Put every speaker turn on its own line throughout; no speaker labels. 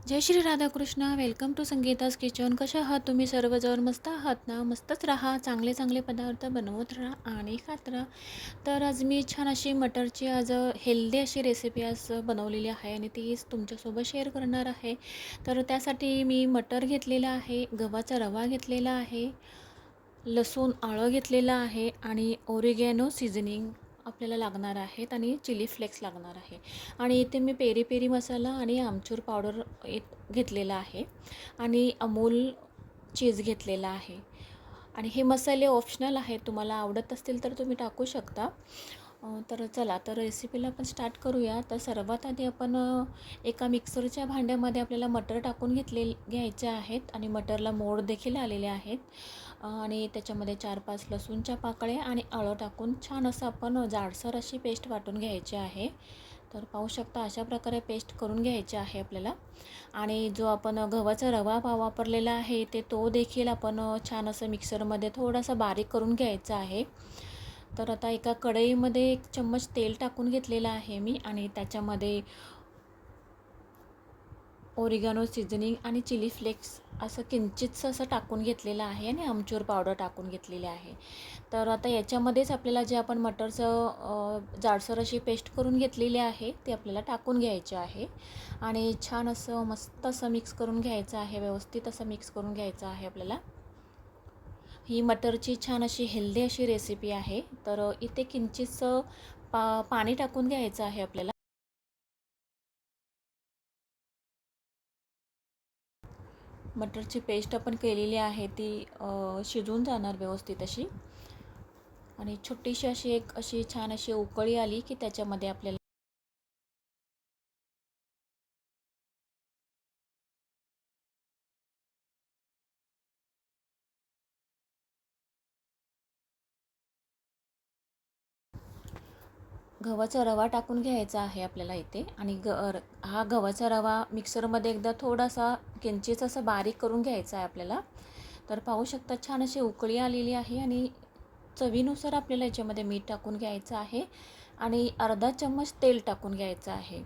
Jai Shri Radhakrishna. Welcome to Sangeeta's kitchen. कशा आहात तुम्ही सर्वजण? मस्त आहात ना? मस्तच राहा. चांगले चांगले पदार्थ बनवत राहा आणि खात राहा. तर आज मी छान अशी मटरची हेल्दी अशी रेसिपी आज बनवलेली आहे आणि तीच तुमच्यासोबत शेअर करणार आहे. तर त्यासाठी मी मटर घेतलेला आहे, गव्हाचा रवा घेतलेला आहे, लसूण आलं घेतलेलं आहे आणि ओरिगॅनो सीझनिंग आपल्याला लागणार आहेत आणि चिली फ्लेक्स लागणार आहे. आणि इथे मी पेरी पेरी मसाला आणि आमचूर पावडर घेतलेला आहे आणि अमूल चीज घेतलेला आहे. आणि हे मसाले ऑप्शनल आहेत, तुम्हाला आवडत असतील तर तुम्ही टाकू शकता. तर चला, तर रेसिपीला आपण स्टार्ट करूया. तर सर्वात आधी आपण एका मिक्सरच्या भांड्यामध्ये आपल्याला मटर टाकून घ्यायचे आहेत आणि मटरला मोड देखील आलेले आहेत. आणि त्याच्यामध्ये 4-5 लसूणच्या पाकळ्या आणि आलं टाकून छान असं आपण जाडसर अशी पेस्ट वाटून घ्यायची आहे. तर पाहू शकता अशा प्रकारे पेस्ट करून घ्यायची आहे आपल्याला. आणि जो आपण गव्हाचा रवा वापरलेला आहे तो देखील आपण छान असं मिक्सरमध्ये थोडासा बारीक करून घ्यायचा आहे. तर आता एका कढईमध्ये 1 चम्मच तेल टाकून घेतलेलं आहे मी आणि त्याच्यामध्ये ओरिगॅनो सीझनिंग आणि चिली फ्लेक्स असं किंचितसं असं टाकून घेतलेलं आहे आणि आमचूर पावडर टाकून घेतलेली आहे. तर आता याच्यामध्येच आपल्याला जे आपण मटरचं जाडसर अशी पेस्ट करून घेतलेली आहे ते आपल्याला टाकून घ्यायचे आहे आणि छान असं मस्त असं मिक्स करून घ्यायचं आहे. व्यवस्थित असं मिक्स करून घ्यायचं आहे आपल्याला. ही मटरची छान अशी हेल्दी अशी रेसिपी आहे. तर इथे किंचितसं पाणी टाकून घ्यायचं आहे आपल्याला. मटरची पेस्ट आपण केलेली आहे ती शिजून जाणार व्यवस्थित अशी. आणि छोटीशी अशी छान अशी उकळी आली की त्याच्यामध्ये आपल्याला गव्हाचा रवा टाकून घ्यायचा आहे आपल्याला इथे. आणि हा गव्हाचा रवा मिक्सरमध्ये एकदा थोडासा किंचित असं बारीक करून घ्यायचा आहे आपल्याला. तर पाहू शकता छान अशी उकळी आलेली आहे आणि चवीनुसार आपल्याला याच्यामध्ये मीठ टाकून घ्यायचं आहे आणि अर्धा चम्मच तेल टाकून घ्यायचं आहे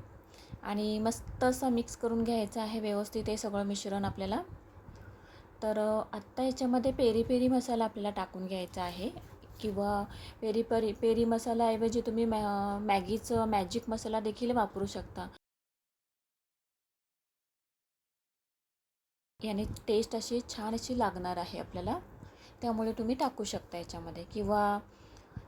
आणि मस्त असं मिक्स करून घ्यायचं आहे व्यवस्थित हे सगळं मिश्रण आपल्याला. तर आत्ता याच्यामध्ये पेरी पेरी मसाला आपल्याला टाकून घ्यायचा आहे किंवा पेरी मसाल्याऐवजी तुम्ही मॅगीचं मॅजिक मसाला देखील वापरू शकता. याने टेस्ट अशी छान अशी लागणार आहे आपल्याला, त्यामुळे तुम्ही टाकू शकता याच्यामध्ये किंवा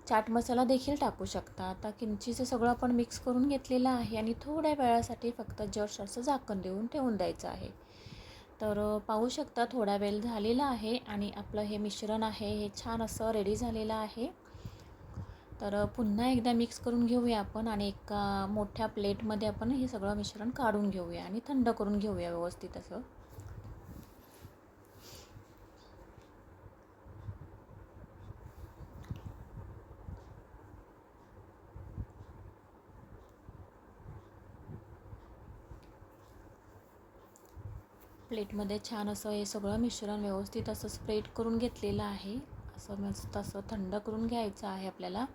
चाट मसाला देखील टाकू शकता. आता किंचितचं सगळं आपण मिक्स करून घेतलेलं आहे आणि थोड्या वेळासाठी फक्त जस्ट असं झाकण देऊन ठेवून द्यायचं आहे. तर पाहू शकता थोडा वेळ झालेला आहे आणि आपलं हे मिश्रण आहे हे छान असं रेडी झालेलं आहे. तर पुन्हा एकदा मिक्स करून घेऊया आपण आणि एका मोठ्या प्लेटमध्ये आपण हे सगळं मिश्रण काढून घेऊया आणि थंड करून घेऊया व्यवस्थित असं. प्लेटमध्ये छान असं हे सगळं मिश्रण व्यवस्थित असं स्प्रेड करून घेतलेलं आहे. असं मस्त असं थंड करून घ्यायचं आहे आपल्याला.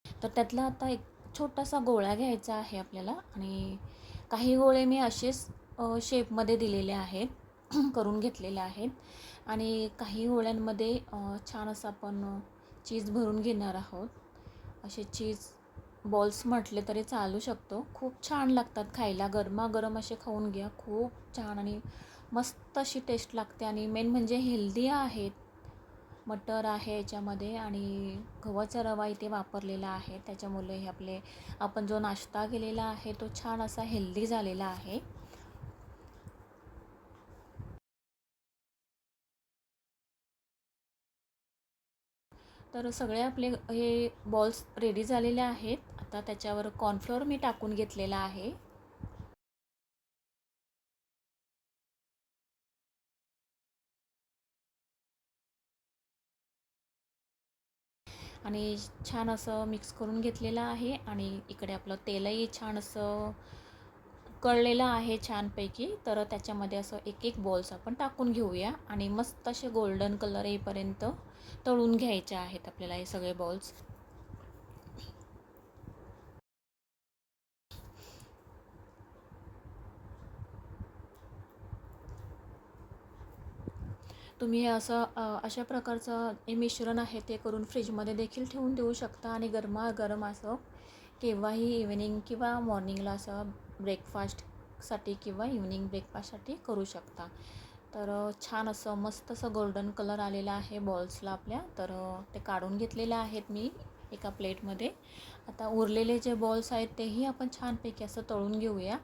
तर त्यातला आता एक छोटासा गोळा घ्यायचा आहे आपल्याला आणि काही गोळे मी असेच शेपमध्ये दिलेले आहेत करून घेतलेले आहेत आणि काही गोळ्यांमध्ये छान असं आपण चीज भरून घेणार आहोत. असे चीज बॉल्स म्हटले तरी चालू शकतो. खूप छान लागतात खायला. गरमागरम असे खाऊन घ्या. खूप छान आणि मस्त अशी टेस्ट लागते आणि मेन म्हणजे हेल्दी आहेत. मटर आहे याच्यामध्ये आणि गव्हाचा रवा इथे वापरलेला आहे, त्याच्यामुळे हे आपण जो नाश्ता केलेला आहे तो छान असा हेल्दी झालेला आहे. तर सगळे आपले हे बॉल्स रेडी झालेले आहेत. आता त्याच्यावर कॉर्नफ्लोअर मी टाकून घेतलेला आहे आणि छान असं मिक्स करून घेतलेलं आहे आणि इकडे आपलं तेलही छान असं उकळलेलं आहे छानपैकी. तर त्याच्यामध्ये असं एक एक बॉल्स आपण टाकून घेऊया आणि मस्त असे गोल्डन कलर येईपर्यंत तळून घ्यायचे आहेत आपल्याला हे सगळे बॉल्स. तुम्ही हे असं अशा प्रकारचं हे मिश्रण आहे ते करून फ्रीजमध्ये देखील ठेवून देऊ शकता आणि गरमागरम असं केव्हाही इव्हिनिंग किंवा मॉर्निंगला असं ब्रेकफास्टसाठी किंवा इव्हिनिंग ब्रेकफास्टसाठी करू शकता. तर छान असं मस्त असं गोल्डन कलर आलेला आहे बॉल्सला आपल्या. तर ते काढून घेतलेले आहेत मी एका प्लेटमध्ये. आता उरलेले जे बॉल्स आहेत तेही आपण छानपैकी असं तळून घेऊया.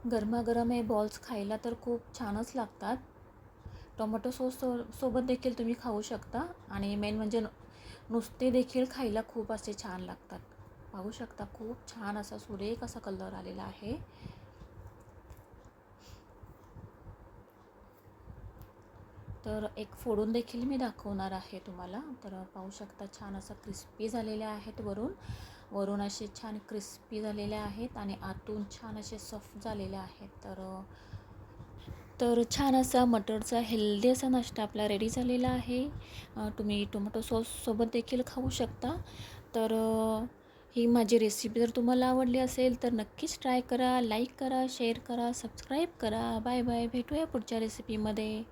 गरमागरम हे बॉल्स खायला तर खूप छानच लागतात. टोमॅटो सोबत देखील तुम्ही खाऊ शकता आणि मेन म्हणजे नुसते देखील खायला खूप असे छान लागतात. पाहू शकता खूप छान असा सुरेख असा कलर आलेला आहे. तर एक फोडून देखील मी दाखवणार आहे तुम्हाला. तर पाहू शकता छान असं क्रिस्पी झालेले आहेत वरून असे छान क्रिस्पी झालेले आहेत आणि आतून छान असे सॉफ्ट झालेले आहेत. तर छान असा मटरचा हेल्दी असा नाश्ता आपला रेडी झालेला आहे. तुम्ही टोमॅटो सॉससोबत देखील खाऊ शकता. तर ही माझी रेसिपी जर तुम्हाला आवडली असेल तर नक्कीच ट्राय करा, लाईक करा, शेअर करा, सबस्क्राईब करा. Bye bye. भेटूया पुढच्या रेसिपीमध्ये.